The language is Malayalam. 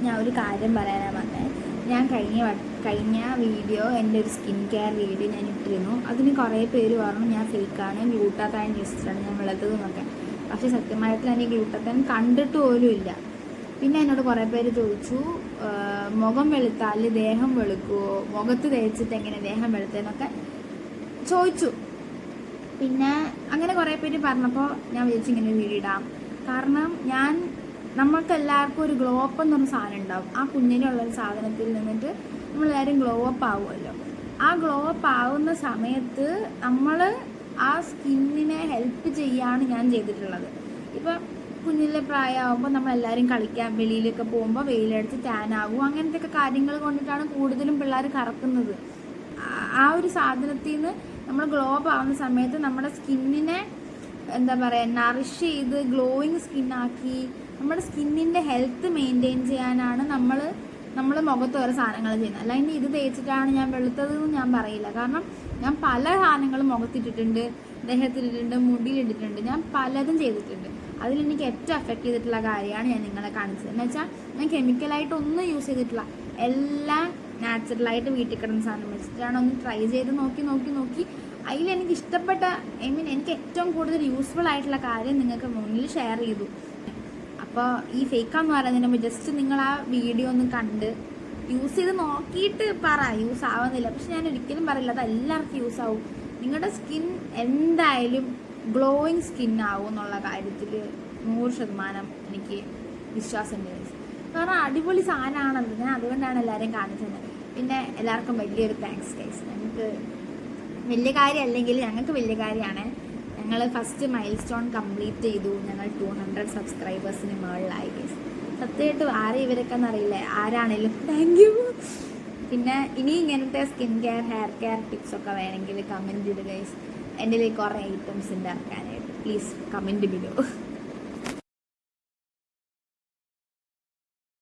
ഞാൻ ഒരു കാര്യം പറയാനാണ് പറഞ്ഞത്. ഞാൻ കഴിഞ്ഞ വീഡിയോ എൻ്റെ ഒരു സ്കിൻ കെയർ വീഡിയോ ഞാൻ ഇട്ടിരുന്നു. അതിന് കുറേ പേര് പറഞ്ഞു ഞാൻ ഫേക്കാണ്, ഗ്ലൂട്ടാത്തൈൻ യൂസിച്ചിട്ടാണ് ഞാൻ വെളുത്തതെന്നൊക്കെ. പക്ഷേ സത്യമായിട്ട് ഞാൻ ഈ ഗ്ലൂട്ടാത്തൈൻ കണ്ടിട്ട് പോലും ഇല്ല. പിന്നെ എന്നോട് കുറേ പേര് ചോദിച്ചു മുഖം വെളുത്താൽ ദേഹം വെളുക്കുമോ, മുഖത്ത് തേച്ചിട്ട് എങ്ങനെ ദേഹം വെളുത്തതെന്നൊക്കെ ചോദിച്ചു. പിന്നെ അങ്ങനെ കുറേ പേര് പറഞ്ഞപ്പോൾ ഞാൻ വിചാരിച്ചു ഇങ്ങനെ വീഡിയോ ഇടാം. കാരണം നമ്മൾക്ക് എല്ലാവർക്കും ഒരു ഗ്ലോ അപ്പ് എന്നൊരു സാധനം ഉണ്ടാവും. ആ കുഞ്ഞിനുള്ളൊരു സാധനത്തിൽ നിന്നിട്ട് നമ്മളെല്ലാവരും ഗ്ലോ അപ്പ് ആവുമല്ലോ. ആ ഗ്ലോ അപ്പ് ആവുന്ന സമയത്ത് നമ്മൾ ആ സ്കിന്നിനെ ഹെൽപ്പ് ചെയ്യാണ് ഞാൻ ചെയ്തിട്ടുള്ളത്. ഇപ്പം കുഞ്ഞിലെ പ്രായമാകുമ്പോൾ നമ്മളെല്ലാവരും കളിക്കാൻ വെളിയിലൊക്കെ പോകുമ്പോൾ വെയിലടിച്ച് ടാൻ ആകും. അങ്ങനത്തെയൊക്കെ കാര്യങ്ങൾ കൊണ്ടിട്ടാണ് കൂടുതലും പിള്ളേർ കറക്കുന്നത്. ആ ഒരു സാധനത്തിൽ നിന്ന് നമ്മൾ ഗ്ലോ അപ്പ് ആവുന്ന സമയത്ത് നമ്മുടെ സ്കിന്നിനെ എന്താ പറയുക നറിഷ് ചെയ്ത് ഗ്ലോയിങ് സ്കിന്നാക്കി നമ്മുടെ സ്കിന്നിൻ്റെ ഹെൽത്ത് മെയിൻറ്റെയിൻ ചെയ്യാനാണ് നമ്മൾ മുഖത്ത് ഓരോ സാധനങ്ങൾ ചെയ്യുന്നത്. അല്ലെങ്കിൽ ഇത് തേച്ചിട്ടാണ് ഞാൻ വെളുത്തതെന്ന് ഞാൻ പറയില്ല. കാരണം ഞാൻ പല സാധനങ്ങളും മുഖത്തിട്ടിട്ടുണ്ട്, ദേഹത്തിട്ടിട്ടുണ്ട്, മുടിയിലിട്ടിട്ടുണ്ട്, ഞാൻ പലതും ചെയ്തിട്ടുണ്ട്. അതിലെനിക്ക് ഏറ്റവും എഫക്റ്റ് ചെയ്തിട്ടുള്ള കാര്യമാണ് ഞാൻ നിങ്ങളെ കാണിച്ചത്. എന്ന് വെച്ചാൽ ഞാൻ കെമിക്കലായിട്ട് ഒന്നും യൂസ് ചെയ്തിട്ടില്ല, എല്ലാം നാച്ചുറലായിട്ട് വീട്ടിൽ കിടന്ന സാധനം വെച്ചിട്ടാണ് ഒന്ന് ട്രൈ ചെയ്ത് നോക്കി അതിലെനിക്ക് ഇഷ്ടപ്പെട്ട എനിക്ക് ഏറ്റവും കൂടുതൽ യൂസ്ഫുൾ ആയിട്ടുള്ള കാര്യം നിങ്ങൾക്ക് മുന്നിൽ ഷെയർ ചെയ്തു. അപ്പോൾ ഈ ഫേക്കാന്ന് പറയുന്നതിന് മുമ്പ് ജസ്റ്റ് നിങ്ങൾ ആ വീഡിയോ ഒന്ന് കണ്ട് യൂസ് ചെയ്ത് നോക്കിയിട്ട് യൂസ് ആവുന്നില്ല. പക്ഷെ ഞാൻ ഒരിക്കലും പറയില്ല അത് എല്ലാവർക്കും യൂസ് ആവും. നിങ്ങളുടെ സ്കിൻ എന്തായാലും ഗ്ലോയിങ് സ്കിൻ ആവും എന്നുള്ള കാര്യത്തിൽ 100% എനിക്ക് വിശ്വാസമുണ്ട്. കാരണം അടിപൊളി സാധനമാണത്. ഞാൻ അതുകൊണ്ടാണ് എല്ലാവരെയും കാണിച്ചത്. പിന്നെ എല്ലാവർക്കും വലിയൊരു താങ്ക്സ് ഗൈസ്. ഞങ്ങൾക്ക് വലിയ കാര്യമല്ലെങ്കിൽ ഞങ്ങൾക്ക് വലിയ കാര്യമാണ്. ഞങ്ങൾ ഫസ്റ്റ് മൈൽ സ്റ്റോൺ കംപ്ലീറ്റ് ചെയ്തു. ഞങ്ങൾ 200 സബ്സ്ക്രൈബേഴ്സിന് മുകളിലായി ഗൈസ്. സത്യമായിട്ട് ആരെ ഇവരൊക്കെ എന്നറിയില്ല, ആരാണേലും താങ്ക് യു. പിന്നെ ഇനി ഇങ്ങനത്തെ സ്കിൻ കെയർ ഹെയർ കെയർ ടിപ്സൊക്കെ വേണമെങ്കിൽ കമൻറ്റ് ചെയ്ത് ഗൈസ്. എൻ്റെ കുറേ ഐറ്റംസ് ഉണ്ട് ഇറക്കാനായിട്ട്. Please comment below.